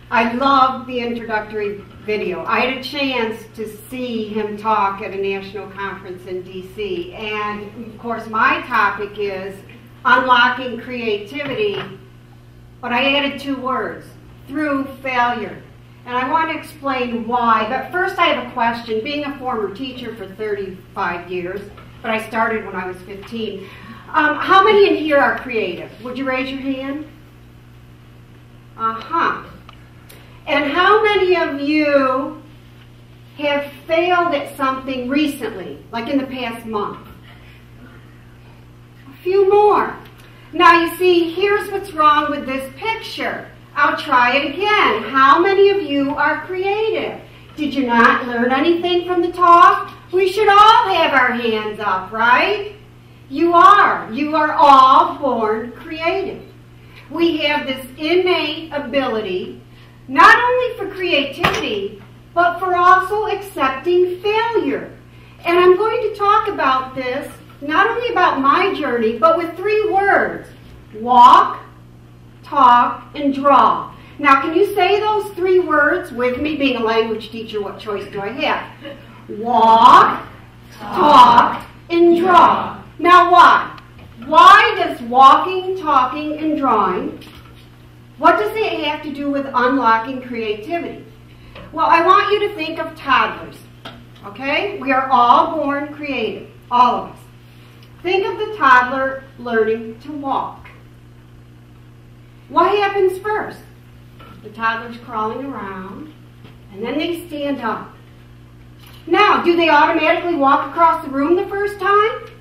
I loved the introductory video. I had a chance to see him talk at a national conference in DC, and of course my topic is unlocking creativity, but I added 2 words, through failure. And I want to explain why, but first I have a question. Being a former teacher for 35 years, but I started when I was 15, how many in here are creative? Would you raise your hand? And how many of you have failed at something recently, like in the past month? A few more. Now you see, here's what's wrong with this picture. I'll try it again. How many of you are creative? Did you not learn anything from the talk? We should all have our hands up, right? You are. You are all born creative. We have this innate ability, not only for creativity, but for also accepting failure. And I'm going to talk about this, not only about my journey, but with 3 words. Walk, talk, and draw. Now, can you say those 3 words with me? Being a language teacher, what choice do I have? Walk, talk, and draw. Now, why? Why does walking, talking, and drawing, what does it have to do with unlocking creativity? Well, I want you to think of toddlers, okay? We are all born creative, all of us. Think of the toddler learning to walk. What happens first? The toddler's crawling around, and then they stand up. Now, do they automatically walk across the room the first time?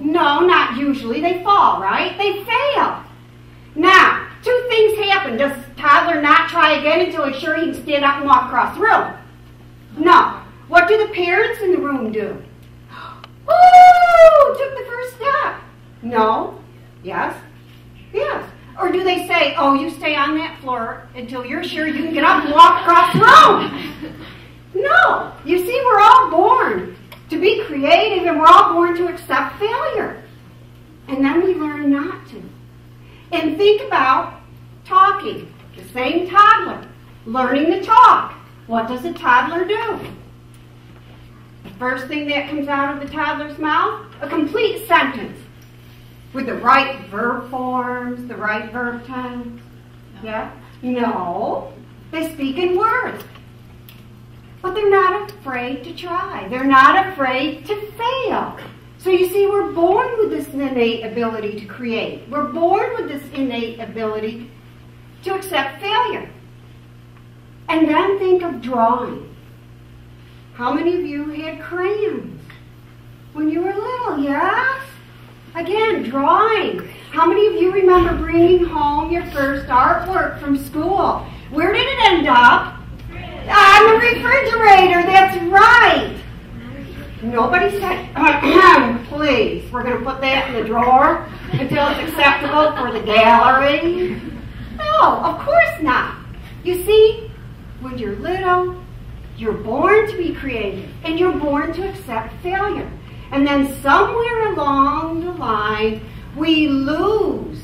No, not usually. They fall, right? They fail. Now, 2 things happen. Does the toddler not try again until he's sure he can stand up and walk across the room? No. What do the parents in the room do? Woo! Took the first step. No. Yes. Yes. Or do they say, oh, you stay on that floor until you're sure you can get up and walk across the room? No. You see, we're all born to be creative, and we're all born to accept failure. And then we learn not to. And think about talking. The same toddler learning to talk. What does a toddler do? The first thing that comes out of the toddler's mouth, a complete sentence with the right verb forms, the right verb tense. Yeah? No. They speak in words. But they're not afraid to try. They're not afraid to fail. So you see, we're born with this innate ability to create. We're born with this innate ability to accept failure. And then think of drawing. How many of you had crayons when you were little? Yes? Again, drawing. How many of you remember bringing home your first artwork from school? Where did it end up? On the refrigerator. That's right. Nobody said, please, we're going to put that in the drawer until it's acceptable for the gallery. No, of course not. You see, when you're little, you're born to be creative, and you're born to accept failure. And then somewhere along the line, we lose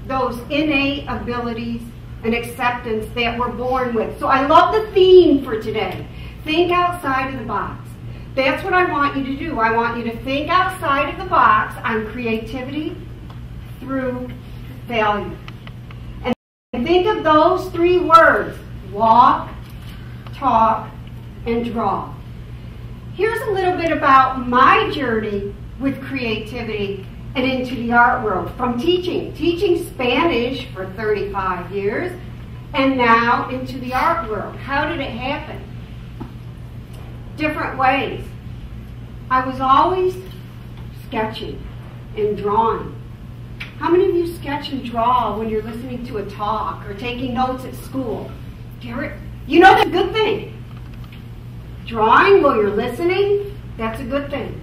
those innate abilities and acceptance that we're born with. So I love the theme for today. Think outside of the box. That's what I want you to do. I want you to think outside of the box on creativity through failure. And think of those 3 words: walk, talk, and draw. Here's a little bit about my journey with creativity and into the art world. From teaching Spanish for 35 years, and now into the art world. How did it happen? Different ways. I was always sketching and drawing. How many of you sketch and draw when you're listening to a talk or taking notes at school? You know that's a good thing. Drawing while you're listening, that's a good thing.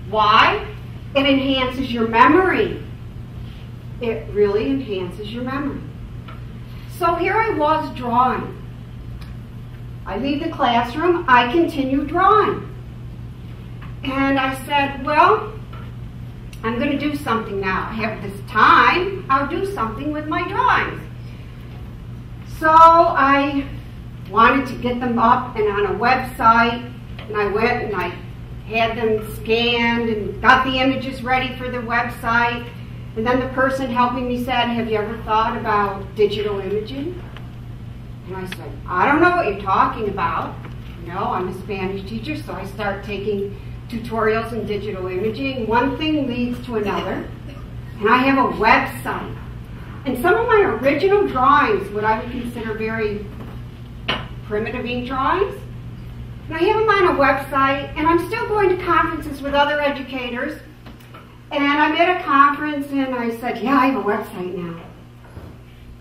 Why? It enhances your memory. It really enhances your memory. So here I was drawing. I leave the classroom, I continue drawing. And I said, well, I'm going to do something now. I have this time, I'll do something with my drawings. So I wanted to get them up and on a website, and I went and I had them scanned and got the images ready for the website. And then the person helping me said, have you ever thought about digital imaging? And I said, I don't know what you're talking about. I'm a Spanish teacher, so I start taking tutorials in digital imaging. One thing leads to another. And I have a website. And some of my original drawings, what I would consider very primitive ink drawings, and I have them on a website, and I'm still going to conferences with other educators. And I'm at a conference, and I said, yeah, I have a website now.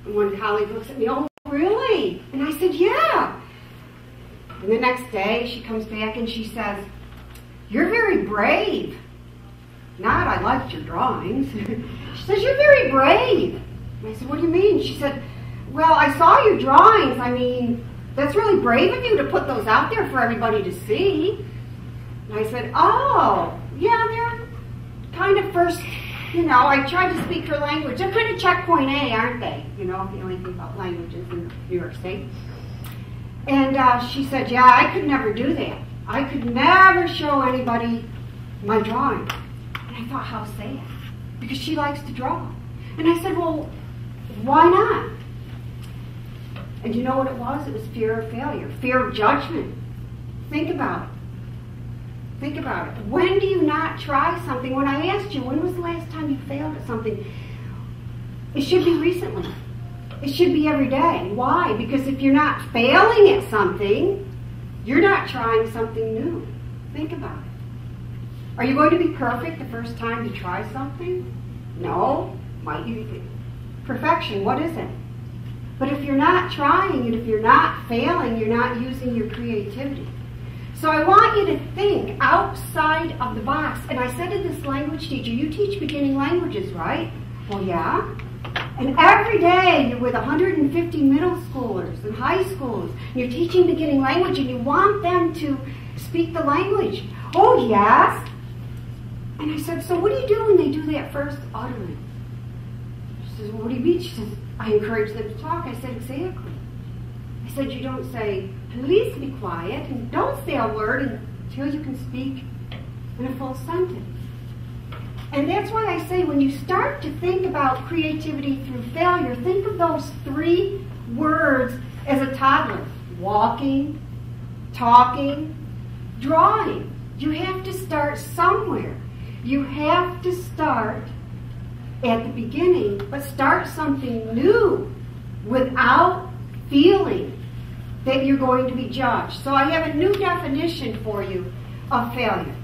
And one colleague looks at me, oh, really? And I said, yeah. And the next day, she comes back and she says, you're very brave. Not, I liked your drawings. She says, you're very brave. And I said, what do you mean? She said, well, I saw your drawings. I mean, that's really brave of you to put those out there for everybody to see. And I said, oh, yeah, they're kind of first, I tried to speak her language. They're kind of checkpoint A, aren't they? If you know anything about languages in New York State. And she said, yeah, I could never do that. I could never show anybody my drawing. And I thought, how sad. Because she likes to draw. And I said, well, why not? And you know what it was? It was fear of failure, fear of judgment. Think about it. Think about it. When do you not try something? When I asked you, when was the last time you failed at something? It should be recently. It should be every day. Why? Because if you're not failing at something, you're not trying something new. Think about it. Are you going to be perfect the first time you try something? No. Might you be? Perfection, what is it? But if you're not trying and if you're not failing, you're not using your creativity. So I want you to think outside of the box. And I said to this language teacher, you teach beginning languages, right? Well, yeah. And every day you're with 150 middle schoolers and high schoolers. And you're teaching beginning language and you want them to speak the language. Oh, yes. And I said, so what do you do when they do that first utterance? She says, well, what do you mean? She says, I encourage them to talk. I said, exactly. I said, you don't say, please be quiet, and don't say a word until you can speak in a full sentence. And that's why I say when you start to think about creativity through failure, think of those 3 words as a toddler. Walking, talking, drawing. You have to start somewhere. You have to start at the beginning, but start something new without feeling that you're going to be judged. So I have a new definition for you of failure.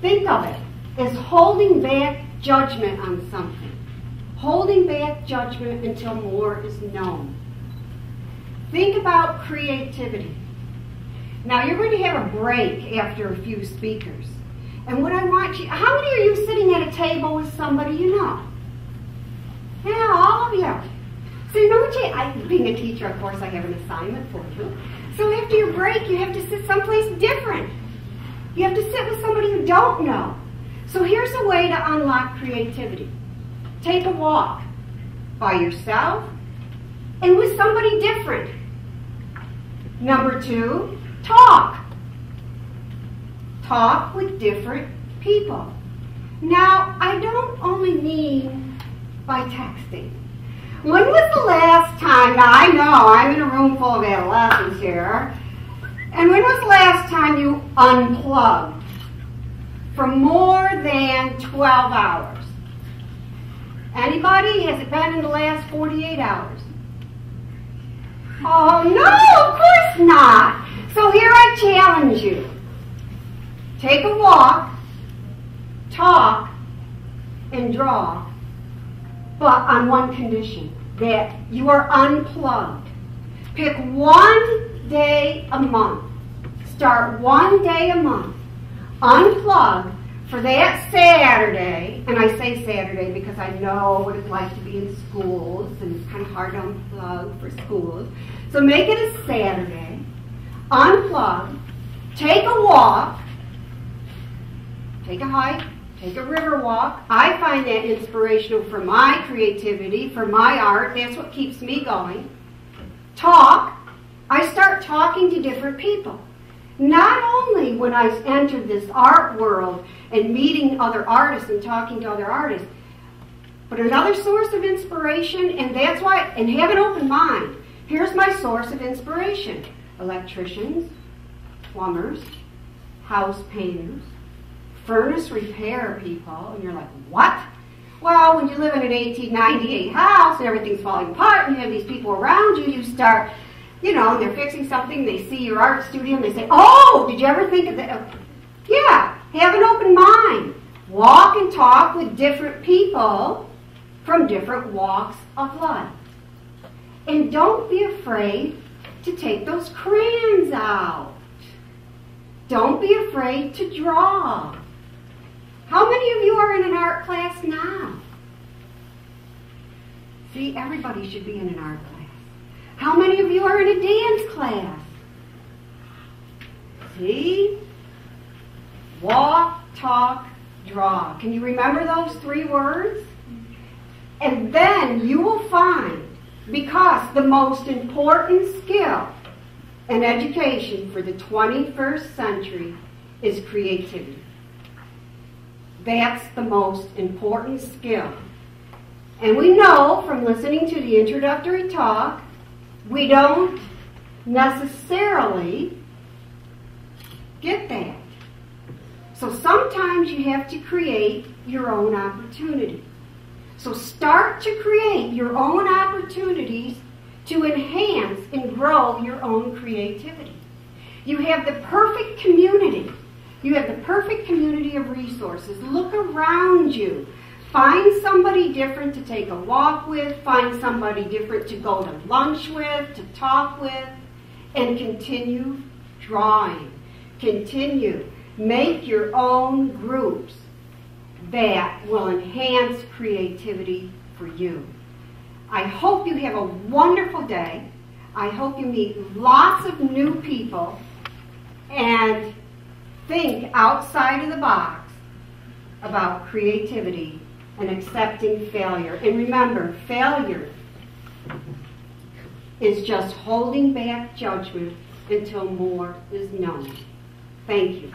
Think of it as holding back judgment on something. Holding back judgment until more is known. Think about creativity. Now you're going to have a break after a few speakers. And what I want you, how many are you sitting at a table with somebody you know? Yeah, all of you. So you know what being a teacher, of course, I have an assignment for you. So after your break, you have to sit someplace different. You have to sit with somebody you don't know. So here's a way to unlock creativity. Take a walk by yourself and with somebody different. Number 2, talk. Talk with different people. Now, I don't only mean by texting. When was the last time, now I know I'm in a room full of adolescents here, and when was the last time you unplugged for more than 12 hours? Anybody? Has it been in the last 48 hours? Oh, no, of course not. So here I challenge you. Take a walk, talk, and draw, but on one condition, that you are unplugged. Pick one day a month. Start one day a month. Unplug for that Saturday, and I say Saturday because I know what it's like to be in schools, and it's kind of hard to unplug for schools. So make it a Saturday. Unplug. Take a walk. Take a hike, take a river walk. I find that inspirational for my creativity, for my art. That's what keeps me going. Talk. I start talking to different people. Not only when I entered this art world and meeting other artists and talking to other artists, but another source of inspiration, and that's why, and have an open mind. Here's my source of inspiration. Electricians, plumbers, house painters, furnace repair people, and you're like, what? Well, when you live in an 1898 house and everything's falling apart and you have these people around you, you start, they're fixing something, they see your art studio and they say, oh, did you ever think of that? Yeah, have an open mind. Walk and talk with different people from different walks of life. And don't be afraid to take those crayons out. Don't be afraid to draw. How many of you are in an art class now? See, everybody should be in an art class. How many of you are in a dance class? See? Walk, talk, draw. Can you remember those 3 words? And then you will find, because the most important skill in education for the 21st century is creativity. That's the most important skill. And we know from listening to the introductory talk, we don't necessarily get that. So sometimes you have to create your own opportunity. So start to create your own opportunities to enhance and grow your own creativity. You have the perfect community. You have the perfect community of resources. Look around you. Find somebody different to take a walk with. Find somebody different to go to lunch with, to talk with, and continue drawing. Continue. Make your own groups that will enhance creativity for you. I hope you have a wonderful day. I hope you meet lots of new people and think outside of the box about creativity and accepting failure. And remember, failure is just holding back judgment until more is known. Thank you.